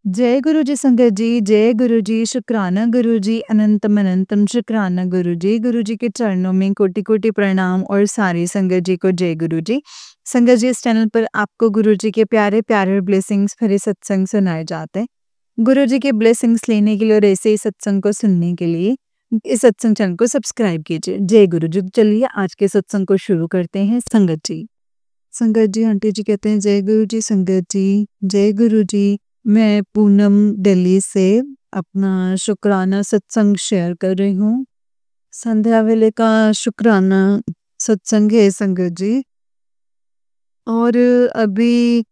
जय गुरु जी संगत जी, जय गुरु जी, शुक्राना गुरु जी, अनंतम अनंतम शुक्राना गुरु जी के चरणों में कोटि कोटि प्रणाम और सारी संगत जी को जय गुरु जी। संगत जी, इस चैनल पर आपको गुरु जी के प्यारे प्यारे ब्लेसिंग्स भरे सत्संग सुनाए जाते हैं। गुरु जी के ब्लेसिंग्स लेने के लिए और ऐसे ही सत्संग को सुनने के लिए इस सत्संग चैनल को सब्सक्राइब कीजिए। जय गुरु जी। चलिए आज के सत्संग को शुरू करते हैं। संगत जी, आंटी जी कहते हैं जय गुरु जी। संगत जी, जय गुरु जी। मैं पूनम दिल्ली से अपना शुक्राना सत्संग शेयर कर रही हूँ। संध्या वेले का शुक्राना सत्संग है संगत जी, और अभी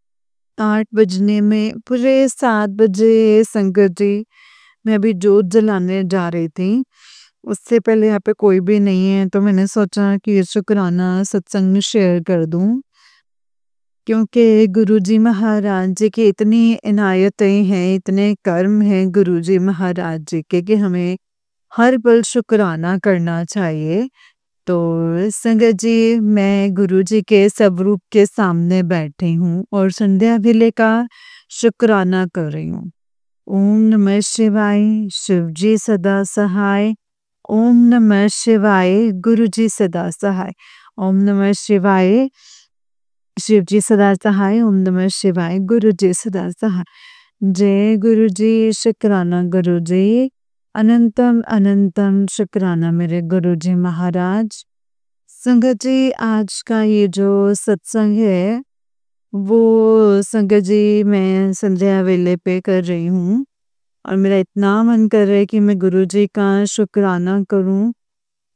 8 बजने में पूरे 7 बजे संगत जी, मैं अभी जोत जलाने जा रही थी। उससे पहले यहाँ पे कोई भी नहीं है, तो मैंने सोचा कि ये शुक्राना सत्संग शेयर कर दूँ, क्योंकि गुरुजी महाराज जी की इतनी इनायतें हैं, इतने कर्म हैं गुरुजी महाराज जी के, कि हमें हर पल शुक्राना करना चाहिए। तो संगत जी, मैं गुरुजी के स्वरूप के सामने बैठी हूँ और संध्या वेले का शुक्राना कर रही हूँ। ओम नमः शिवाय, शिव जी सदा सहाय। ओम नमः शिवाय, गुरुजी सदा सहाय। ओम नमः शिवाय, शिव जी सदा सहाय। ओम नमः शिवाय, गुरु जी सदा सहाय। जय गुरु जी, शुक्राना गुरु जी, अनंतम अनंतम शुक्राना मेरे गुरु जी महाराज। संगत जी, आज का ये जो सत्संग है वो संगत जी मैं संध्या वेले पे कर रही हूँ, और मेरा इतना मन कर रहा है कि मैं गुरु जी का शुक्राना करूँ।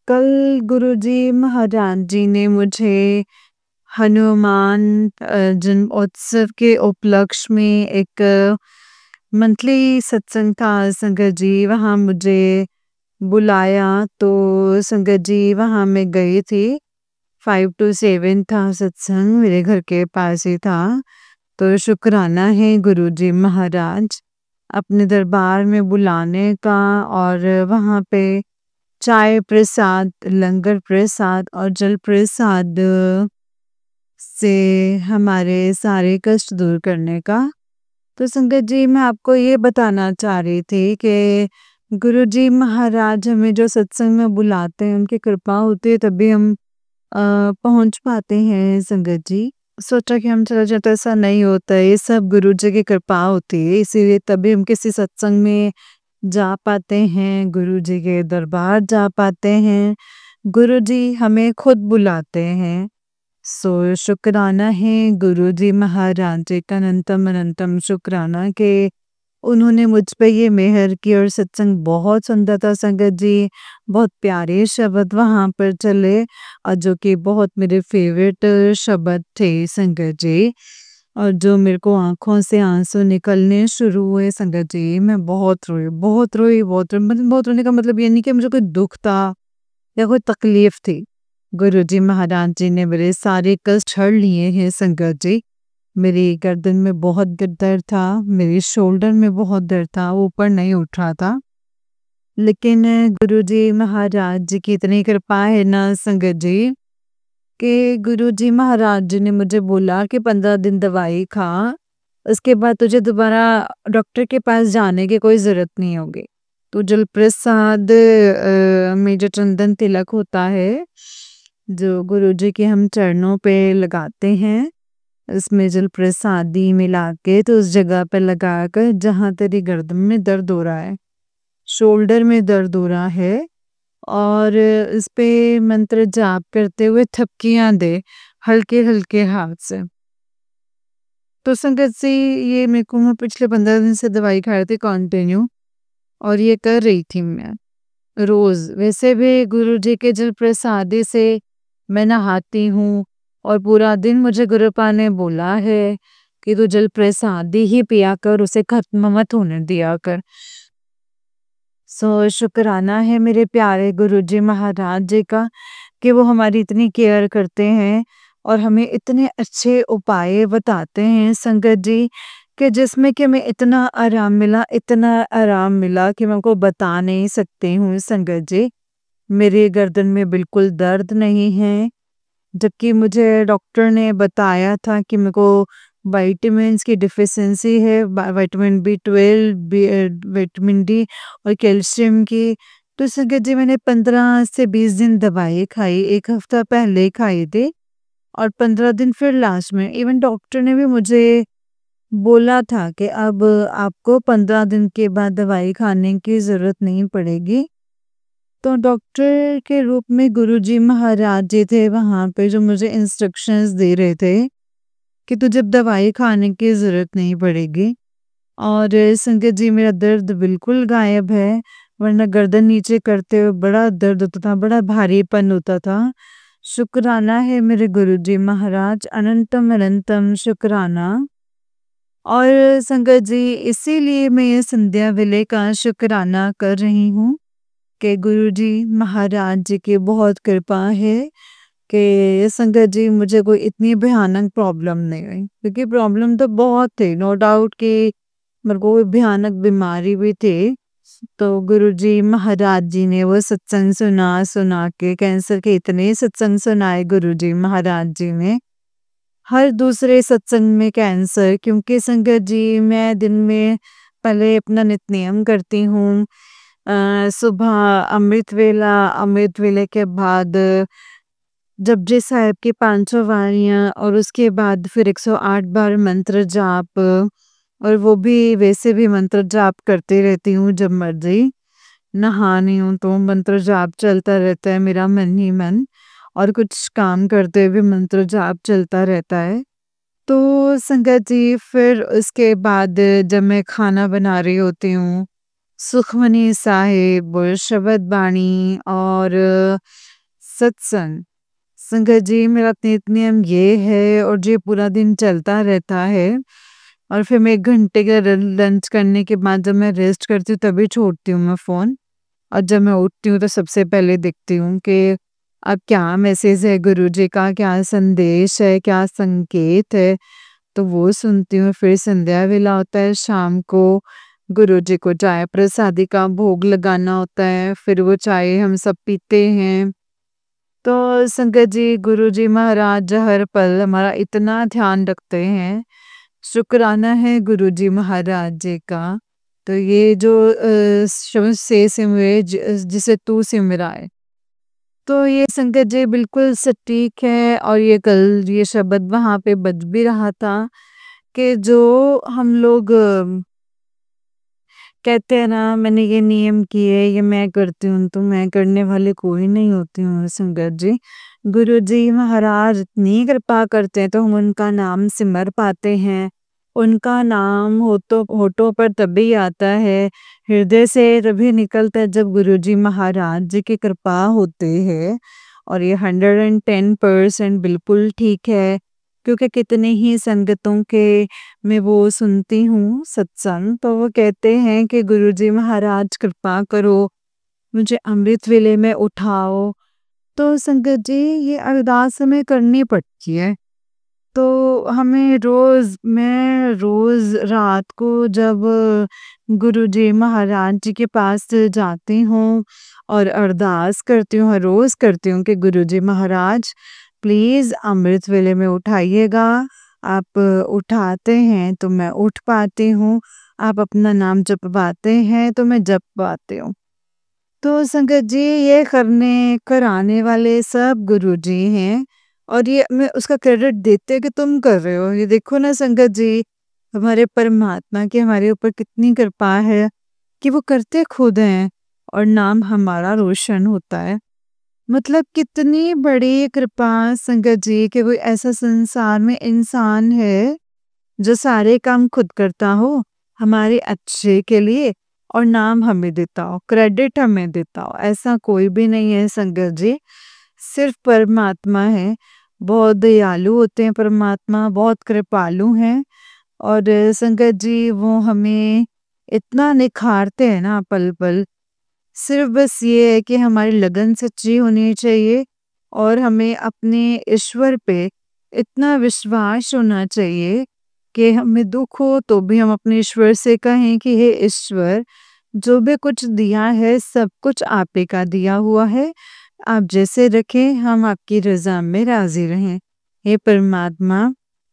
कल गुरु जी महाराज जी ने मुझे हनुमान जन्मोत्सव के उपलक्ष्य में एक मंथली सत्संग था संगत जी, वहाँ मुझे बुलाया। तो संगत जी वहाँ मैं गई थी। 5 to 7 था सत्संग, मेरे घर के पास ही था। तो शुक्राना है गुरु जी महाराज अपने दरबार में बुलाने का, और वहाँ पे चाय प्रसाद, लंगर प्रसाद और जल प्रसाद से हमारे सारे कष्ट दूर करने का। तो संगत जी, मैं आपको ये बताना चाह रही थी कि गुरु जी महाराज हमें जो सत्संग में बुलाते हैं, उनकी कृपा होती है तभी हम पहुंच पाते हैं संगत जी। सोचा कि हम चला जाते, ऐसा नहीं होता है, ये सब गुरु जी की कृपा होती है, इसीलिए तभी हम किसी सत्संग में जा पाते हैं, गुरु जी के दरबार जा पाते हैं। गुरु जी हमें खुद बुलाते हैं। सो शुक्राना है गुरु जी महाराज जी का, अनंतम अनंतम शुक्राना के उन्होंने मुझ पे ये मेहर की, और सत्संग बहुत सुंदर था संगत जी। बहुत प्यारे शब्द वहाँ पर चले, और जो कि बहुत मेरे फेवरेट शब्द थे संगत जी, और जो मेरे को आंखों से आंसू निकलने शुरू हुए संगत जी। मैं बहुत रोई, बहुत रोई, बहुत रोई। मतलब बहुत रोने का मतलब ये नहीं कि मुझे कोई दुख था या कोई तकलीफ थी। गुरुजी महाराज जी ने मेरे सारे कष्ट हर लिए हैं संगत जी। मेरी गर्दन में बहुत दर्द था, मेरे शोल्डर में बहुत दर्द था, वो ऊपर नहीं उठ रहा था। लेकिन गुरुजी महाराज जी की इतनी कृपा है ना संगत जी, कि गुरुजी महाराज जी ने मुझे बोला कि 15 दिन दवाई खा, उसके बाद तुझे दोबारा डॉक्टर के पास जाने की कोई ज़रूरत नहीं होगी। तो जल प्रसाद में जो चंदन तिलक होता है, जो गुरुजी के हम चरणों पे लगाते हैं, उसमें जल प्रसादी मिला के तो उस जगह पे लगाकर जहाँ तेरी गर्दन में दर्द हो रहा है, शोल्डर में दर्द हो रहा है, और इस पे मंत्र जाप करते हुए थपकियां दे हल्के हल्के हाथ से। तो संगत से ये मेरे को, मैं पिछले 15 दिन से दवाई खा रही थी कंटिन्यू, और ये कर रही थी मैं रोज। वैसे भी गुरु जी के जल प्रसादी से मैं नहाती हूँ, और पूरा दिन मुझे गुरुपा ने बोला है कि तू जल प्रसादी ही पिया कर, उसे खत्म मत होने दिया कर। सो शुक्राना है मेरे प्यारे गुरु जी महाराज जी का, कि वो हमारी इतनी केयर करते हैं और हमें इतने अच्छे उपाय बताते हैं संगत जी, कि जिसमें कि हमें इतना आराम मिला, इतना आराम मिला कि मैं आपको बता नहीं सकती हूँ संगत जी। मेरे गर्दन में बिल्कुल दर्द नहीं है, जबकि मुझे डॉक्टर ने बताया था कि मेरे को विटामिन्स की डिफिशियंसी है, विटामिन B12, विटामिन डी और कैल्शियम की। तो संगत जी मैंने 15 से 20 दिन दवाई खाई, 1 हफ्ता पहले खाई थी और 15 दिन फिर लास्ट में। इवन डॉक्टर ने भी मुझे बोला था कि अब आपको 15 दिन के बाद दवाई खाने की ज़रूरत नहीं पड़ेगी। तो डॉक्टर के रूप में गुरुजी महाराज जी थे वहाँ पे, जो मुझे इंस्ट्रक्शंस दे रहे थे कि तुझे अब दवाई खाने की ज़रूरत नहीं पड़ेगी। और संगत जी मेरा दर्द बिल्कुल गायब है, वरना गर्दन नीचे करते हुए बड़ा दर्द होता था, बड़ा भारीपन होता था। शुक्राना है मेरे गुरुजी महाराज, अनंतम अनंतम शुक्राना। और संगत जी इसीलिए मैं ये संध्या वेले का शुक्राना कर रही हूँ कि गुरुजी महाराज जी की बहुत कृपा है कि संगत जी मुझे कोई इतनी भयानक प्रॉब्लम नहीं हुई, क्योंकि प्रॉब्लम तो बहुत थी, नो डाउट कि मेरे को कोई भयानक बीमारी भी थी। तो गुरुजी महाराज जी ने वो सत्संग सुना के, कैंसर के इतने सत्संग सुनाए गुरुजी महाराज जी ने, हर दूसरे सत्संग में कैंसर। क्योंकि संगत जी मैं दिन में पहले अपना नित्य-नियम करती हूँ, सुबह अमृत वेले के बाद जपजी साहिब की 500 वारियाँ और उसके बाद फिर 108 बार मंत्र जाप, और वो भी वैसे भी मंत्र जाप करते रहती हूँ जब मर्जी नहानी हूँ तो मंत्र जाप चलता रहता है मेरा मन ही मन, और कुछ काम करते हुए भी मंत्र जाप चलता रहता है। तो संगत जी फिर उसके बाद जब मैं खाना बना रही होती हूँ, सुखमनी साहिब, शबद बाणी और सत्संग, संगत जी मेरा नियम ये है और ये पूरा दिन चलता रहता है। और फिर मैं 1 घंटे का लंच करने के बाद जब मैं रेस्ट करती हूँ तभी छोड़ती हूँ मैं फ़ोन, और जब मैं उठती हूँ तो सबसे पहले देखती हूँ कि अब क्या मैसेज है गुरुजी का, क्या संदेश है, क्या संकेत है, तो वो सुनती हूँ। फिर संध्या वेला होता है, शाम को गुरुजी को चाय प्रसादी का भोग लगाना होता है, फिर वो चाय हम सब पीते हैं। तो संगत जी गुरुजी महाराज हर पल हमारा इतना ध्यान रखते हैं, शुक्राना है गुरुजी महाराज जी का। तो ये जो शब्द से सिमरे जिसे तू सिमराए, तो ये संगत जी बिल्कुल सटीक है। और ये कल ये शब्द वहाँ पे बज भी रहा था कि जो हम लोग कहते हैं ना, मैंने ये नियम किए, ये मैं करती हूँ, तो मैं करने वाले कोई नहीं होती हूँ संगत जी। गुरुजी महाराज इतनी कृपा करते हैं तो हम उनका नाम सिमर पाते हैं। उनका नाम होठों पर तभी आता है, हृदय से तभी निकलता है जब गुरुजी महाराज जी की कृपा होती है। और ये 110% बिल्कुल ठीक है, क्योंकि कितने ही संगतों के मैं वो सुनती हूँ सत्संग, तो वो कहते हैं कि गुरुजी महाराज कृपा करो, मुझे अमृत वेले में उठाओ। तो संगत जी ये अरदास हमें करनी पड़ती है। तो मैं रोज़ रात को जब गुरुजी महाराज जी के पास जाती हूँ और अरदास करती हूँ, हर रोज़ करती हूँ कि गुरुजी महाराज प्लीज़ अमृत वेले में उठाइएगा। आप उठाते हैं तो मैं उठ पाती हूँ, आप अपना नाम जपवाते हैं तो मैं जप पाती हूँ। तो संगत जी ये कराने वाले सब गुरुजी हैं, और ये मैं उसका क्रेडिट देते हैं कि तुम कर रहे हो। ये देखो ना संगत जी, हमारे परमात्मा की हमारे ऊपर कितनी कृपा है कि वो करते खुद हैं और नाम हमारा रोशन होता है। मतलब कितनी बड़ी कृपा संगत जी कि कोई ऐसा संसार में इंसान है जो सारे काम खुद करता हो हमारे अच्छे के लिए, और नाम हमें देता हो, क्रेडिट हमें देता हो। ऐसा कोई भी नहीं है संगत जी, सिर्फ परमात्मा है। बहुत दयालु होते हैं परमात्मा, बहुत कृपालु हैं। और संगत जी वो हमें इतना निखारते हैं ना पल पल, सिर्फ बस ये है कि हमारी लगन सच्ची होनी चाहिए और हमें अपने ईश्वर पे इतना विश्वास होना चाहिए कि हमें दुख हो तो भी हम अपने ईश्वर से कहें कि हे ईश्वर, जो भी कुछ दिया है सब कुछ आप ही का दिया हुआ है, आप जैसे रखें हम आपकी रज़ा में राज़ी रहें। हे परमात्मा,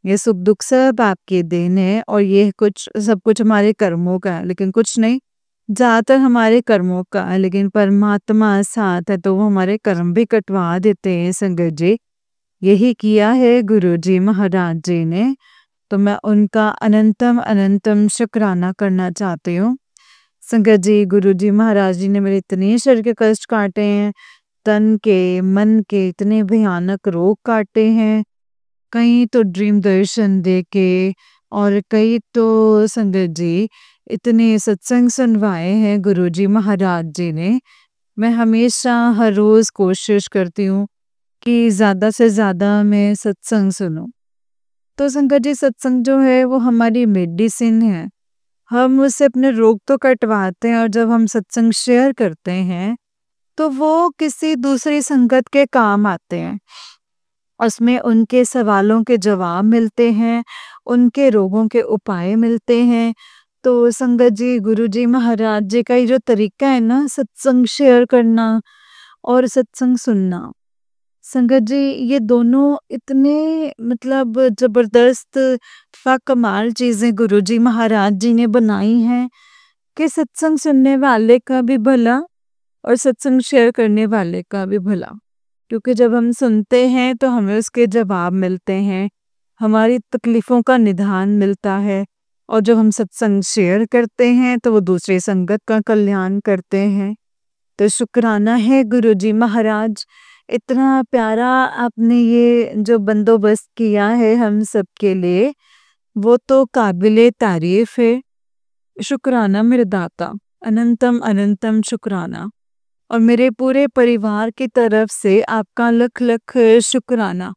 ये सुख दुख सब आपके देन है और ये कुछ सब कुछ हमारे कर्मों का है, लेकिन कुछ नहीं, ज़्यादातर हमारे कर्मों का है, लेकिन परमात्मा साथ है तो वो हमारे कर्म भी कटवा देते हैं संगत जी। यही किया है गुरु जी महाराज जी ने, तो मैं उनका अनंतम अनंतम शुक्राना करना चाहती हूँ। संगत जी, गुरु जी महाराज जी ने मेरे इतने शरीर के कष्ट काटे हैं, तन के मन के इतने भयानक रोग काटे हैं, कई तो ड्रीम दर्शन देके और कई तो संगत जी इतने सत्संग सुनवाए हैं गुरु जी महाराज जी ने। मैं हमेशा हर रोज कोशिश करती हूँ कि ज़्यादा से ज़्यादा मैं सत्संग सुनूं। तो संगत जी, सत्संग जो है वो हमारी मेडिसिन है। हम उससे अपने रोग तो कटवाते हैं और जब हम सत्संग शेयर करते हैं तो वो किसी दूसरी संगत के काम आते हैं। उसमें उनके सवालों के जवाब मिलते हैं, उनके रोगों के उपाय मिलते हैं। तो संगत जी, गुरु जी महाराज जी का ये जो तरीका है ना सत्संग शेयर करना और सत्संग सुनना, संगत जी ये दोनों इतने मतलब जबरदस्त कमाल चीजें गुरु जी महाराज जी ने बनाई हैं कि सत्संग सुनने वाले का भी भला और सत्संग शेयर करने वाले का भी भला। क्योंकि जब हम सुनते हैं तो हमें उसके जवाब मिलते हैं, हमारी तकलीफ़ों का निदान मिलता है, और जब हम सत्संग शेयर करते हैं तो वो दूसरी संगत का कल्याण करते हैं। तो शुक्राना है गुरु जी महाराज, इतना प्यारा आपने ये जो बंदोबस्त किया है हम सबके लिए, वो तो काबिले तारीफ़ है। शुक्राना मेरे दाता, अनंतम अनंतम शुक्राना। और मेरे पूरे परिवार की तरफ से आपका लख लख शुक्राना।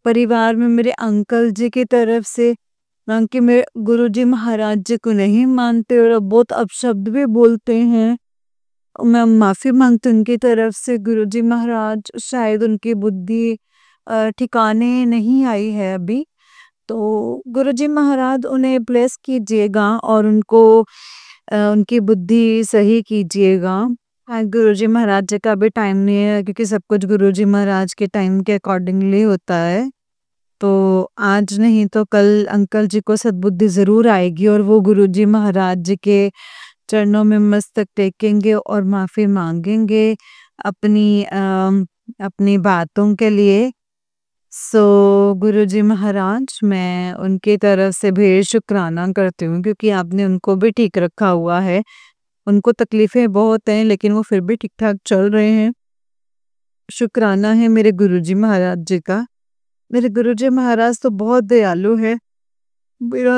परिवार में मेरे अंकल जी की तरफ से, कि मेरे गुरुजी महाराज जी को नहीं मानते और अब बहुत अपशब्द भी बोलते हैं, मैं माफ़ी मांगती हूँ उनकी तरफ से। गुरुजी महाराज शायद उनकी बुद्धि ठिकाने नहीं आई है अभी, तो गुरुजी महाराज उन्हें ब्लेस कीजिएगा और उनको उनकी बुद्धि सही कीजिएगा। हाँ, गुरुजी महाराज जी का भी टाइम नहीं है, क्योंकि सब कुछ गुरुजी महाराज के टाइम के अकॉर्डिंगली होता है। तो आज नहीं तो कल अंकल जी को सद्बुद्धि ज़रूर आएगी और वो गुरुजी महाराज जी के चरणों में मस्तक टेकेंगे और माफ़ी मांगेंगे अपनी बातों के लिए। सो गुरुजी महाराज, मैं उनकी तरफ से भी शुक्राना करती हूँ, क्योंकि आपने उनको भी ठीक रखा हुआ है। उनको तकलीफ़ें बहुत हैं लेकिन वो फिर भी ठीक-ठाक चल रहे हैं। शुक्राना है मेरे गुरुजी महाराज जी का। मेरे गुरुजी महाराज तो बहुत दयालु है। मेरा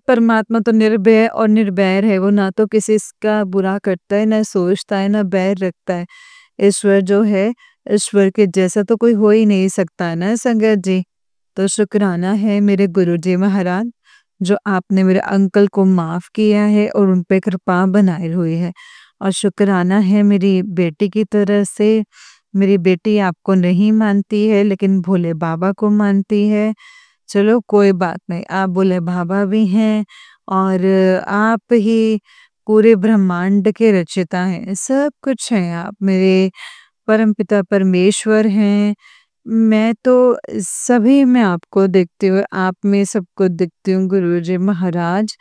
परमात्मा तो निर्भय और निर्वैर है, वो ना तो किसी का बुरा करता है, ना सोचता है, ना बैर रखता है। ईश्वर जो है, ईश्वर के जैसा तो कोई हो ही नहीं सकता है ना संगत जी। तो शुक्राना है मेरे गुरुजी महाराज, जो आपने मेरे अंकल को माफ़ किया है और उन पे कृपा बनाए हुई है। और शुक्राना है मेरी बेटी की तरफ से। मेरी बेटी आपको नहीं मानती है लेकिन भोले बाबा को मानती है। चलो कोई बात नहीं, आप भोले बाबा भी हैं और आप ही पूरे ब्रह्मांड के रचयिता हैं, सब कुछ हैं आप, मेरे परमपिता परमेश्वर हैं। मैं तो सभी में आपको देखती हूँ, आप में सबको दिखती हूँ गुरुजी महाराज।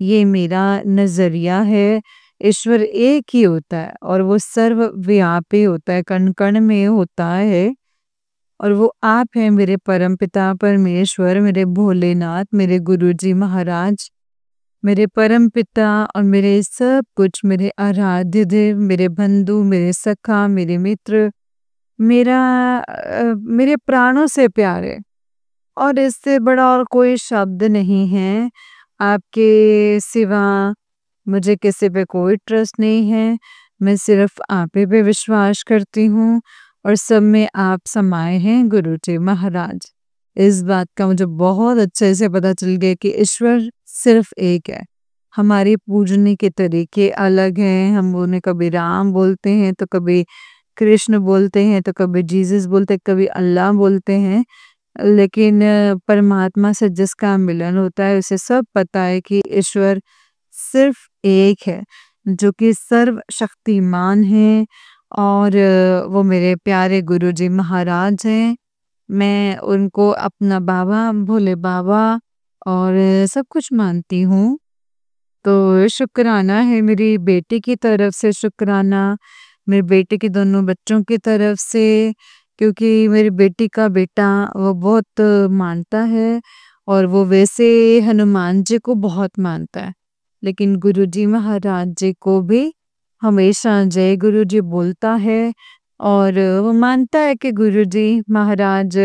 ये मेरा नज़रिया है। ईश्वर एक ही होता है और वो सर्वव्यापी होता है, कण-कण में होता है, और वो आप हैं मेरे परमपिता परमेश्वर, मेरे भोलेनाथ, मेरे गुरुजी महाराज, मेरे परमपिता और मेरे सब कुछ, मेरे आराध्य देव, मेरे बंधु, मेरे सखा, मेरे मित्र, मेरे प्राणों से प्यारे, और इससे बड़ा और कोई शब्द नहीं है। आपके सिवा मुझे किसी पे कोई ट्रस्ट नहीं है। मैं सिर्फ आप ही पे विश्वास करती हूँ और सब में आप समाये हैं गुरुजी महाराज। इस बात का मुझे बहुत अच्छे से पता चल गया कि ईश्वर सिर्फ एक है। हमारे पूजने के तरीके अलग हैं, हम उन्हें कभी राम बोलते हैं, तो कभी कृष्ण बोलते हैं, तो कभी जीसस बोलते हैं, कभी अल्लाह बोलते हैं। लेकिन परमात्मा से जिसका मिलन होता है उसे सब पता है कि ईश्वर सिर्फ एक है, जो कि सर्वशक्तिमान है, और वो मेरे प्यारे गुरुजी महाराज हैं। मैं उनको अपना बाबा, भोले बाबा और सब कुछ मानती हूँ। तो शुक्राना है मेरी बेटी की तरफ से, शुक्राना मेरे बेटे के दोनों बच्चों की तरफ से, क्योंकि मेरी बेटी का बेटा वो बहुत मानता है और वो वैसे हनुमान जी को बहुत मानता है। लेकिन गुरुजी महाराज जी को भी हमेशा जय गुरु जी बोलता है और वो मानता है कि गुरुजी महाराज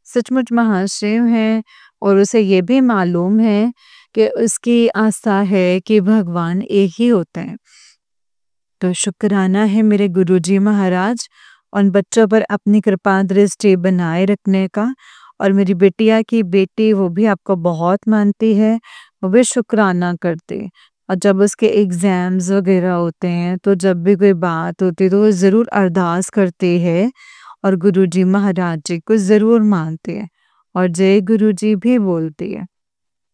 सचमुच महाशिव हैं और उसे ये भी मालूम है कि उसकी आस्था है कि भगवान एक ही होते हैं। तो शुक्राना है मेरे गुरुजी महाराज उन बच्चों पर अपनी कृपा दृष्टि बनाए रखने का। और मेरी बिटिया की बेटी वो भी आपको बहुत मानती है, वो भी शुक्राना करती है। और जब उसके एग्ज़ाम्स वगैरह होते हैं तो जब भी कोई बात होती है तो वो ज़रूर अरदास करती है और गुरुजी महाराज जी को ज़रूर मानती है और जय गुरुजी भी बोलती है।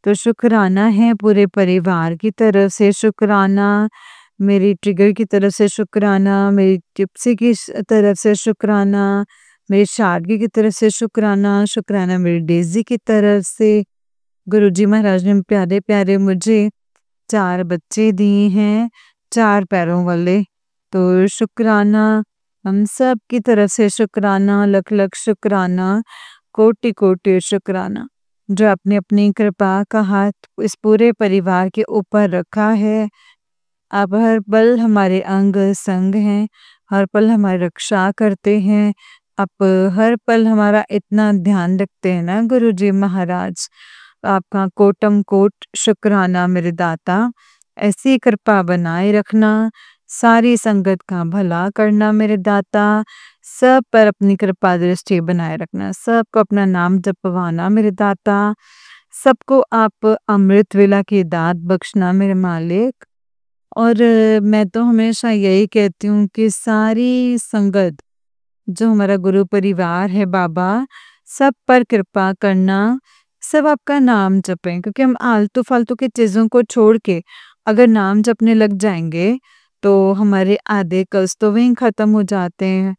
तो शुक्राना है पूरे परिवार की तरफ से, शुक्राना मेरी ट्रिगर की तरफ से, शुक्राना मेरी टिप्सी की तरफ से, शुक्राना मेरी शार्गी की तरफ से, शुक्राना शुक्राना मेरी डेज़ी की तरफ से। गुरुजी महाराज ने प्यारे प्यारे मुझे 4 बच्चे दिए हैं, 4 पैरों वाले। तो शुक्राना हम सब की तरफ से, शुक्राना लख लख शुक्राना, कोटि कोटि शुक्राना जो आपने अपनी कृपा का हाथ इस पूरे परिवार के ऊपर रखा है। आप हर पल हमारे अंग संग हैं, हर पल हमारी रक्षा करते हैं। आप हर पल हमारा इतना ध्यान रखते हैं ना गुरुजी महाराज। आपका कोटम कोट शुक्राना मेरे दाता। ऐसी कृपा बनाए रखना, सारी संगत का भला करना मेरे दाता। सब पर अपनी कृपा दृष्टि बनाए रखना, सबको अपना नाम जपवाना मेरे दाता। सबको आप अमृत वेला की दात बख्शना मेरे मालिक। और मैं तो हमेशा यही कहती हूँ कि सारी संगत जो हमारा गुरु परिवार है बाबा, सब पर कृपा करना, सब आपका नाम जपें, क्योंकि हम आलतू-फालतू की चीज़ों को छोड़ के अगर नाम जपने लग जाएँगे, तो हमारे आधे कष्ट तो वहीं ख़त्म हो जाते हैं।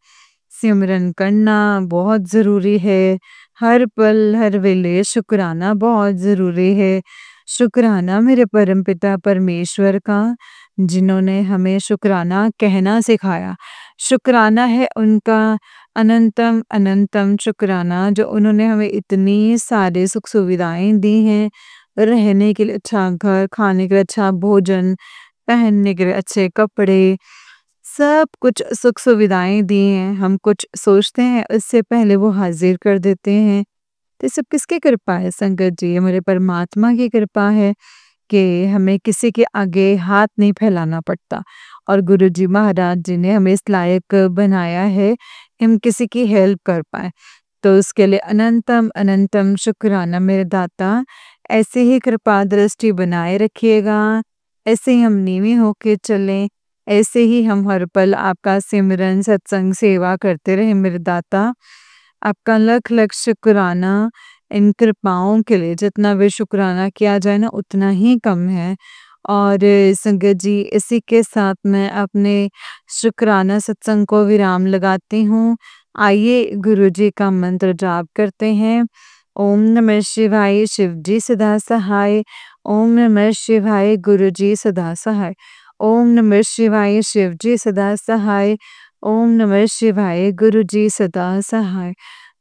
सिमरन करना बहुत ज़रूरी है, हर पल हर वेले शुक्राना बहुत ज़रूरी है। शुक्राना मेरे परमपिता परमेश्वर का, जिन्होंने हमें शुक्राना कहना सिखाया। शुक्राना है उनका अनंतम अनंतम शुक्राना जो उन्होंने हमें इतनी सारी सुख सुविधाएँ दी हैं, रहने के लिए अच्छा घर, खाने के लिए अच्छा भोजन, पहनने के लिए अच्छे कपड़े, सब कुछ सुख सुविधाएँ दी हैं। हम कुछ सोचते हैं उससे पहले वो हाज़िर कर देते हैं। तो ये सब किसकी कृपा है संगत जी? ये मेरे परमात्मा की कृपा है कि हमें किसी के आगे हाथ नहीं फैलाना पड़ता और गुरुजी महाराज जी ने हमें इस लायक बनाया है कि हम किसी की हेल्प कर पाएँ। तो उसके लिए अनंतम अनंतम शुक्राना मेरे दाता। ऐसे ही कृपा दृष्टि बनाए रखिएगा, ऐसे ही हम नीवे होके चलें, ऐसे ही हम हर पल आपका सिमरन, सत्संग, सेवा करते रहें मेरे दाता। आपका लख लख शुक्राना इन कृपाओं के लिए, जितना भी शुक्राना किया जाए ना उतना ही कम है। और संगत जी इसी के साथ मैं अपने शुक्राना सत्संग को विराम लगाती हूँ। आइए गुरुजी का मंत्र जाप करते हैं। ओम नमः शिवाय, शिव जी सदा सहाय। ओम नमः शिवाय, गुरुजी सदा सहाय। ओम नमः शिवाय, शिव जी सदा सहाय। ओम नमः शिवाय, गुरुजी सदा सहाय।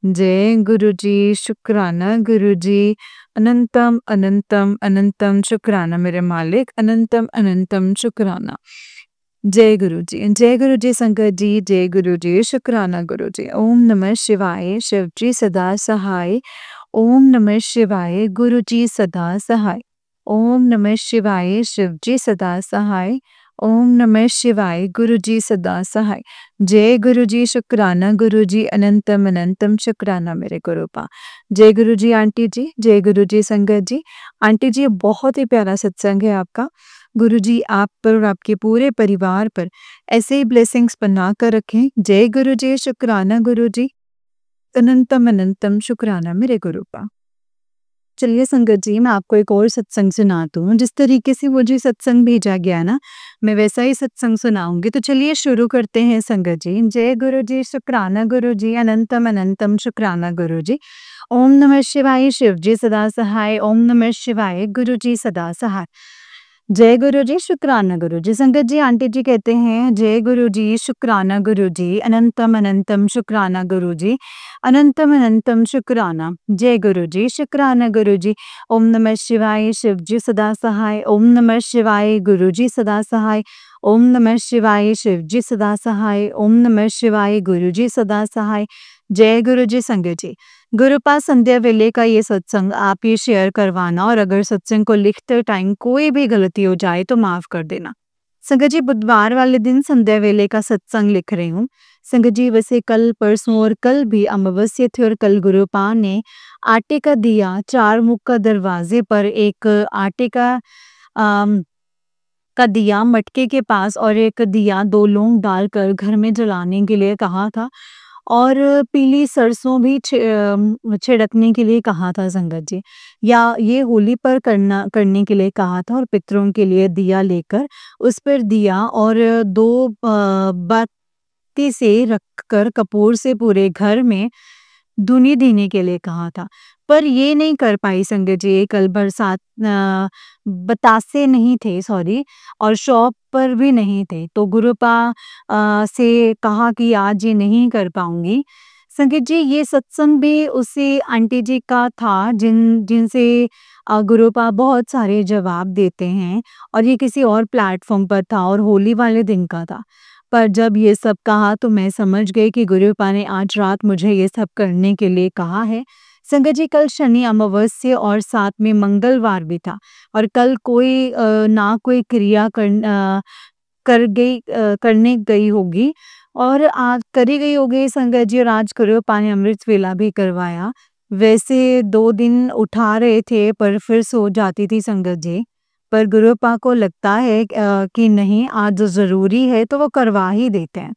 जय गुरुजी, शुक्राना गुरुजी। अनंतम अनंतम अनंतम शुक्राना मेरे मालिक, अनंतम अनंतम शुक्राना। जय गुरु जी संगत जी, जय गुरु जी, शुक्राना गुरु जी। ओम नमः शिवाय, शिव जी सदा सहाय। ओम नमः शिवाय, गुरु जी सदा सहाय। ओम नमः शिवाय, शिव जी सदा सहाय। ओम नमः शिवाय, गुरु जी सदा सहाय। जय गुरु जी, शुक्राना गुरु जी, अनंतम अनंतम शुक्राना मेरे गुरुपा। जय गुरु जी आंटी जी, जय गुरु जी संगत जी। आंटी जी बहुत ही प्यारा सत्संग है आपका। गुरु जी आप पर और आपके पूरे परिवार पर ऐसे ही ब्लेसिंग्स बना कर रखें। जय गुरु जी, शुक्राना गुरु जी, अनंतम अनंतम शुक्राना मेरे गुरुपा। चलिए संगत जी, मैं आपको एक और सत्संग सुनाती हूँ। जिस तरीके से मुझे सत्संग भेजा गया ना, मैं वैसा ही सत्संग सुनाऊँगी। तो चलिए शुरू करते हैं संगत जी। जय गुरु जी, शुक्राना गुरु जी, अनंतम अनंतम शुक्राना गुरु जी। ओम नमः शिवाय, शिव जी सदा सहाय। ओम नमः शिवाय, गुरु जी सदा सहाय। जय गुरु जी, शुक्राना गुरु जी। संगत जी, आंटी जी कहते हैं जय गुरु जी, शुक्राना गुरु जी, अनंतम अनंतम शुक्राना गुरु जी, अनंतम अनंतम शुक्राना। जय गुरु जी, शुक्राना गुरु जी। ओम नमः शिवाय, शिव जी सदा सहाय। ओम नमः शिवाय, गुरु जी सदा सहाय। ओम नमः शिवाय, शिव जी सदा सहाय। ओम नमः शिवाय, गुरु जी सदा सहाय। जय गुरु जी। संगत जी, गुरुपास संध्या वेले का ये सत्संग आप ये शेयर करवाना, और अगर सत्संग को लिखते टाइम कोई भी गलती हो जाए तो माफ कर देना। संगत जी, बुधवार वाले दिन संध्या वेले का सत्संग लिख रही हूँ। संगत जी, वैसे कल परसों और कल भी अमावस्या थी, और कल गुरुपा ने आटे का दिया चार मुख का दरवाजे पर एक आटे आम, का दिया मटके के पास और एक दिया 2 लौंग डालकर घर में जलाने के लिए कहा था, और पीली सरसों भी छिड़कने के लिए कहा था संगत जी। या ये होली पर करने के लिए कहा था, और पितरों के लिए दिया लेकर उस पर दिया और 2 बत्ती से रखकर कपूर से पूरे घर में धुनी देने के लिए कहा था। पर ये नहीं कर पाई संगत जी, कल बरसात बतासे नहीं थे, सॉरी, और शॉप पर भी नहीं थे, तो गुरुपा से कहा कि आज ये नहीं कर पाऊंगी। संगत जी, ये सत्संग भी उसी आंटी जी का था जिनसे गुरुपा बहुत सारे जवाब देते हैं, और ये किसी और प्लेटफॉर्म पर था और होली वाले दिन का था। पर जब ये सब कहा तो मैं समझ गई कि गुरुपा ने आज रात मुझे ये सब करने के लिए कहा है। संगत जी, कल शनि अमावस्या और साथ में मंगलवार भी था, और कल कोई ना कोई क्रिया करने गई होगी, और आज करी गई होगी संगत जी, और आज गुरुपा ने अमृत वेला भी करवाया। वैसे 2 दिन उठा रहे थे पर फिर सो जाती थी संगत जी, पर गुरुपा को लगता है कि नहीं, आज ज़रूरी है तो वो करवा ही देते हैं।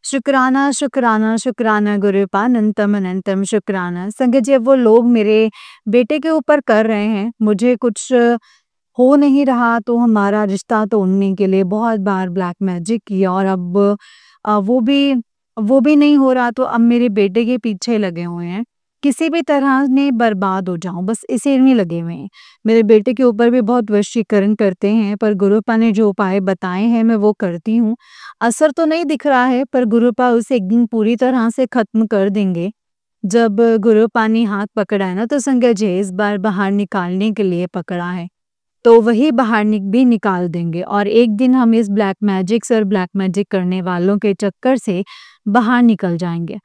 शुक्राना शुक्राना शुक्राना गुरुपा, अनंतम अनंतम शुक्राना। संगत जी, अब वो लोग मेरे बेटे के ऊपर कर रहे हैं, मुझे कुछ हो नहीं रहा तो हमारा रिश्ता तोड़ने के लिए बहुत बार ब्लैक मैजिक किया, और अब वो भी नहीं हो रहा, तो अब मेरे बेटे के पीछे लगे हुए हैं। किसी भी तरह ने बर्बाद हो जाऊं, बस इसी में लगे हुए हैं। मेरे बेटे के ऊपर भी बहुत वशीकरण करते हैं, पर गुरुपा ने जो उपाय बताए हैं मैं वो करती हूँ। असर तो नहीं दिख रहा है, पर गुरुपा उसे एक दिन पूरी तरह से खत्म कर देंगे। जब गुरुपा ने हाथ पकड़ा है ना, तो संगत जी इस बार बाहर निकालने के लिए पकड़ा है, तो वही बाहर भी निकाल देंगे, और एक दिन हम इस ब्लैक मैजिक और ब्लैक मैजिक करने वालों के चक्कर से बाहर निकल जाएंगे।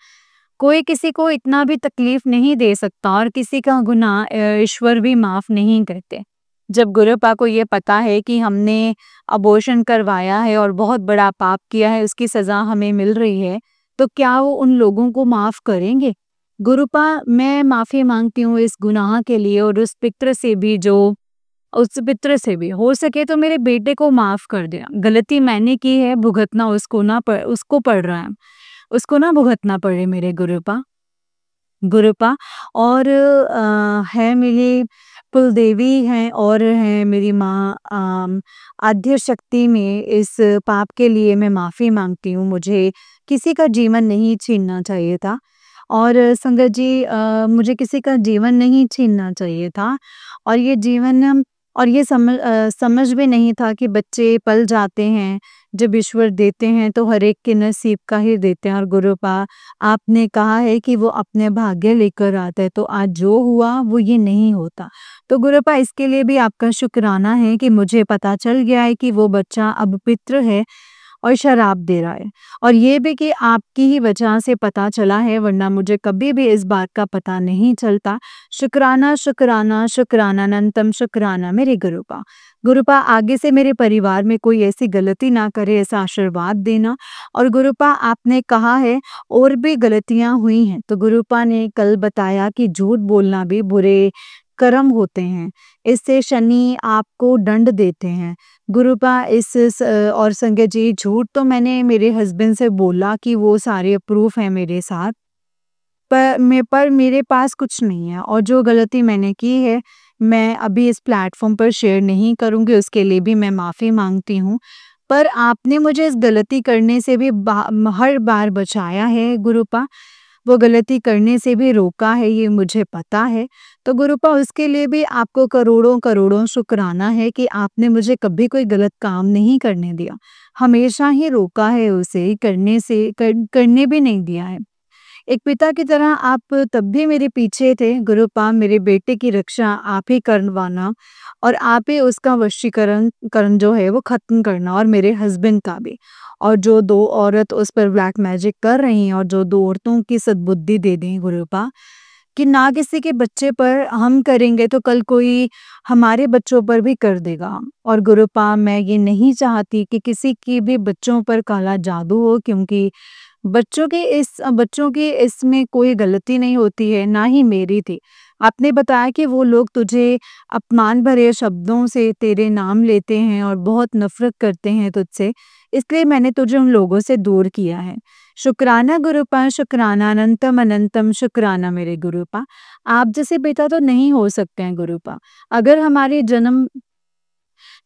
कोई किसी को इतना भी तकलीफ नहीं दे सकता, और किसी का गुनाह ईश्वर भी माफ नहीं करते। जब गुरुपा को ये पता है कि हमने अबॉर्शन करवाया है और बहुत बड़ा पाप किया है, उसकी सजा हमें मिल रही है, तो क्या वो उन लोगों को माफ करेंगे? गुरुपा, मैं माफी मांगती हूँ इस गुनाह के लिए, और उस पित्र से भी हो सके तो मेरे बेटे को माफ कर देना। गलती मैंने की है, भुगतना उसको पड़ रहा है, उसको ना भुगतना पड़े मेरे गुरुपा। और है मेरी कुल देवी हैं, और है मेरी माँ आद्य शक्ति में, इस पाप के लिए मैं माफ़ी मांगती हूँ। मुझे किसी का जीवन नहीं छीनना चाहिए था, और संगत जी, मुझे किसी का जीवन नहीं छीनना चाहिए था, और ये जीवन, और ये समझ भी नहीं था कि बच्चे पल जाते हैं, जब ईश्वर देते हैं तो हर एक के नसीब का ही देते हैं। और गुरुपा, आपने कहा है कि वो अपने भाग्य लेकर आता है, तो आज जो हुआ वो ये नहीं होता। तो गुरुपा, इसके लिए भी आपका शुक्राना है कि मुझे पता चल गया है कि वो बच्चा अब पितृ है और शराब दे रहा है, और ये भी कि आपकी ही वजह से पता चला है, वरना मुझे कभी भी इस बात का पता नहीं चलता। शुक्राना शुक्राना शुक्राना, अनंतम शुक्राना मेरे गुरुपा। गुरुपा, आगे से मेरे परिवार में कोई ऐसी गलती ना करे, ऐसा आशीर्वाद देना। और गुरुपा, आपने कहा है और भी गलतियां हुई हैं, तो गुरुपा ने कल बताया कि झूठ बोलना भी बुरे कर्म होते हैं, इससे शनि आपको दंड देते हैं। गुरुपा, और संगत जी, झूठ तो मैंने मेरे हस्बैंड से बोला कि वो सारे प्रूफ है मेरे साथ, पर मेरे पास कुछ नहीं है और जो गलती मैंने की है, मैं अभी इस प्लेटफ़ॉर्म पर शेयर नहीं करूँगी, उसके लिए भी मैं माफ़ी माँगती हूँ। पर आपने मुझे इस गलती करने से भी हर बार बचाया है गुरुपा, वो गलती करने से भी रोका है, ये मुझे पता है। तो गुरुपा उसके लिए भी आपको करोड़ों-करोड़ों शुक्राना है कि आपने मुझे कभी कोई गलत काम नहीं करने दिया। हमेशा ही रोका है उसे करने भी नहीं दिया है। एक पिता की तरह आप तब भी मेरे पीछे थे गुरुपा, मेरे बेटे की रक्षा आप ही करवाना और आप ही उसका वशीकरण करण जो है वो ख़त्म करना और मेरे हस्बैंड का भी। और जो 2 औरत उस पर ब्लैक मैजिक कर रही हैं और जो 2 औरतों की सद्बुद्धि दे दें गुरुपा, कि ना किसी के बच्चे पर हम करेंगे तो कल कोई हमारे बच्चों पर भी कर देगा। और गुरुपा मैं ये नहीं चाहती कि किसी की भी बच्चों पर काला जादू हो, क्योंकि बच्चों की इसमें कोई गलती नहीं होती है, ना ही मेरी थी। आपने बताया कि वो लोग तुझे अपमान भरे शब्दों से तेरे नाम लेते हैं और बहुत नफ़रत करते हैं तुझसे, इसलिए मैंने तुझे उन लोगों से दूर किया है। शुक्राना गुरुपा, शुक्राना, अनंतम अनंतम शुक्राना मेरे गुरुपा। आप जैसे पिता तो नहीं हो सकते हैं गुरुपा। अगर हमारे जन्म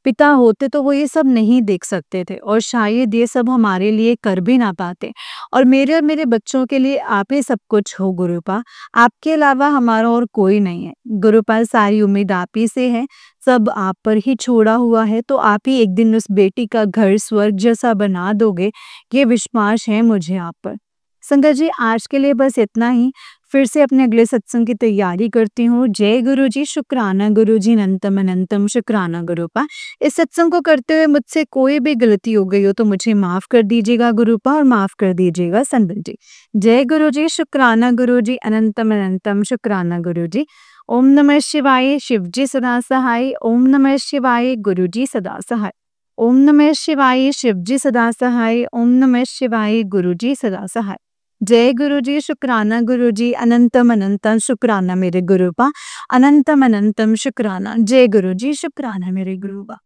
पिता होते तो वो ये सब नहीं देख सकते थे और शायद ये सब हमारे लिए कर भी ना पाते। और मेरे बच्चों के लिए आप ही सब कुछ हो गुरुपा। आपके अलावा हमारा और कोई नहीं है। गुरुपा सारी उम्मीद आप ही से है, सब आप पर ही छोड़ा हुआ है, तो आप ही एक दिन उस बेटी का घर स्वर्ग जैसा बना दोगे, ये विश्वास है मुझे आप पर। संगत जी, आज के लिए बस इतना ही। फिर से अपने अगले सत्संग की तैयारी करती हूँ। जय गुरु जी, शुक्राना गुरु जी, अनंतम अनंतम शुक्राना गुरुपा। इस सत्संग को करते हुए मुझसे कोई भी गलती हो गई हो तो मुझे माफ़ कर दीजिएगा गुरुपा और माफ़ कर दीजिएगा संगत जी। जय गुरु जी, शुक्राना गुरु जी, अनंतम अनंतम शुक्राना गुरु जी। ओम नमः शिवाय, शिव जी सदा सहाय। ओम नमः शिवाय, गुरु जी सदा सहाय। ओम नमः शिवाय, शिव जी सदा सहाय। ओम नमः शिवाय, गुरु जी सदा सहाय। जय गुरु जी, शुक्राना गुरु जी, अनंतम अनंतम शुक्राना मेरे गुरुपा, अनंतम अनंतम शुक्राना। जय गुरु जी, शुक्राना मेरे गुरुपा।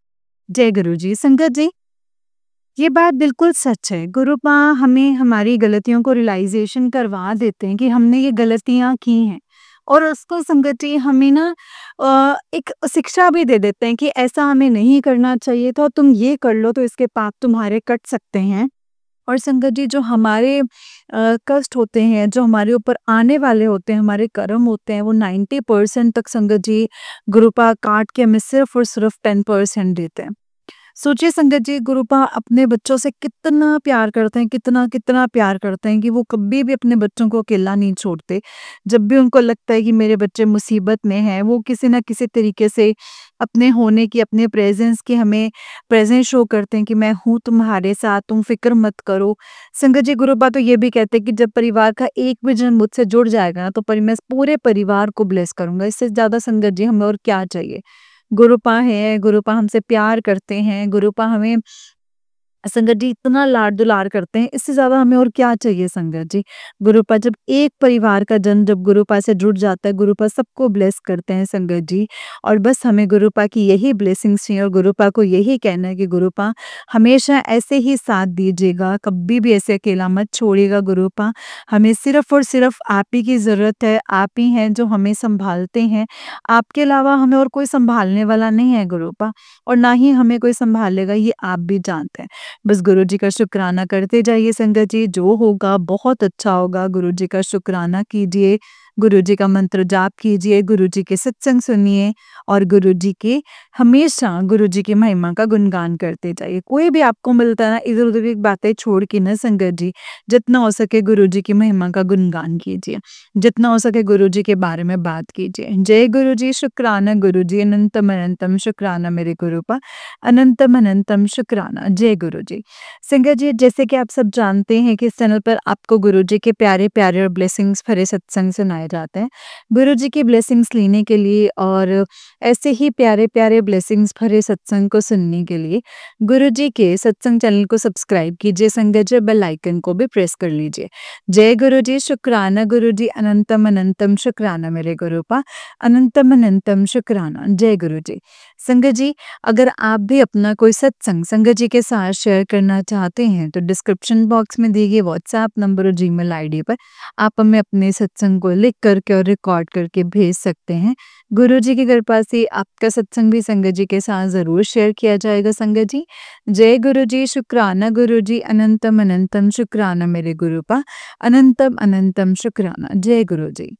जय गुरु जी। संगत जी, ये बात बिल्कुल सच है। गुरुपा हमें हमारी गलतियों को रियलाइज़ेशन करवा देते हैं कि हमने ये गलतियाँ की हैं और उसको संगत जी हमें ना एक शिक्षा भी दे देते हैं कि ऐसा हमें नहीं करना चाहिए था, तुम ये कर लो तो इसके पाप तुम्हारे कट सकते हैं। और संगत जी, जो हमारे कष्ट होते हैं, जो हमारे ऊपर आने वाले होते हैं, हमारे कर्म होते हैं, वो 90% तक संगत जी गुरुपा काट के हमें सिर्फ़ और सिर्फ़ 10% देते हैं। सोचिए संगत जी, गुरुपा अपने बच्चों से कितना प्यार करते हैं, कितना प्यार करते हैं कि वो कभी भी अपने बच्चों को अकेला नहीं छोड़ते। जब भी उनको लगता है कि मेरे बच्चे मुसीबत में हैं, वो किसी न किसी तरीके से अपने होने की, अपने प्रेज़ेंस की हमें प्रेज़ेंस शो करते हैं कि मैं हूँ तुम्हारे साथ, तुम फ़िक्र मत करो। संगत जी, गुरुपा तो ये भी कहते हैं कि जब परिवार का एक भी जन मुझसे जुड़ जाएगा ना, तो मैं पूरे परिवार को ब्लेस करूँगा। इससे ज़्यादा संगत जी हमें और क्या चाहिए? गुरुपा है, गुरुपा हमसे प्यार करते हैं, गुरुपा हमें संगत जी इतना लाड दुलार करते हैं, इससे ज़्यादा हमें और क्या चाहिए संगत जी। गुरुपा जब एक परिवार का जन जब गुरुपा से जुड़ जाता है, गुरुपा सबको ब्लेस करते हैं संगत जी। और बस हमें गुरुपा की यही ब्लेसिंग्स चाहिए और गुरुपा को यही कहना है कि गुरुपा हमेशा ऐसे ही साथ दीजिएगा, कभी भी ऐसे अकेला मत छोड़िएगा गुरुपा। हमें सिर्फ़ और सिर्फ़ आप ही की ज़रूरत है, आप ही हैं जो हमें सँभालते हैं। आपके अलावा हमें और कोई सँभालने वाला नहीं है गुरुपा, और ना ही हमें कोई सँभालेगा, ये आप भी जानते हैं। बस गुरु जी का शुक्राना करते जाइए संगत जी, जो होगा बहुत अच्छा होगा। गुरु जी का शुक्राना कीजिए, गुरु जी का मंत्र जाप कीजिए, गुरु जी के सत्संग सुनिए और गुरु जी के हमेशा गुरु जी की महिमा का गुणगान करते जाइए। कोई भी आपको मिलता है ना, इधर-उधर की बातें छोड़ के ना संगत जी, जितना हो सके गुरु जी की महिमा का गुणगान कीजिए, जितना हो सके गुरु जी के बारे में बात कीजिए। जय गुरु जी, शुक्राना गुरु जी, अनंतम अनंतम शुक्राना मेरे गुरुपा, अनंतम अनंतम शुक्राना। जय गुरु जी। संगत जी, जैसे कि आप सब जानते हैं कि इस चैनल पर आपको गुरु जी के प्यारे-प्यारे और ब्लेसिंग्स भरे सत्संग सुनाए बनाए जाते हैं। गुरु जी की ब्लेसिंग्स लेने के लिए और ऐसे ही प्यारे-प्यारे ब्लेसिंग्स भरे सत्संग को सुनने के लिए गुरु जी के सत्संग चैनल को सब्सक्राइब कीजिए संगत जी, बेल आइकन को भी प्रेस कर लीजिए। जय गुरु जी, शुक्राना गुरु जी, अनंतम अनंतम शुक्राना मेरे गुरुपा, अनंतम अनंतम शुक्राना। जय गुरु जी। संगत जी, अगर आप भी अपना कोई सत्संग संगत जी के साथ शेयर करना चाहते हैं तो डिस्क्रिप्शन बॉक्स में दिए गए व्हाट्सएप नंबर और जीमेल आईडी पर आप हमें अपने सत्संग को लिख करके और रिकॉर्ड करके भेज सकते हैं। गुरु जी की कृपा से आपका सत्संग भी संगत जी के साथ ज़रूर शेयर किया जाएगा संगत जी। जय गुरु जी, शुक्राना गुरु जी, अनंतम अनंतम शुक्राना मेरे गुरुपा, अनंतम अनंतम शुक्राना। जय गुरु जी।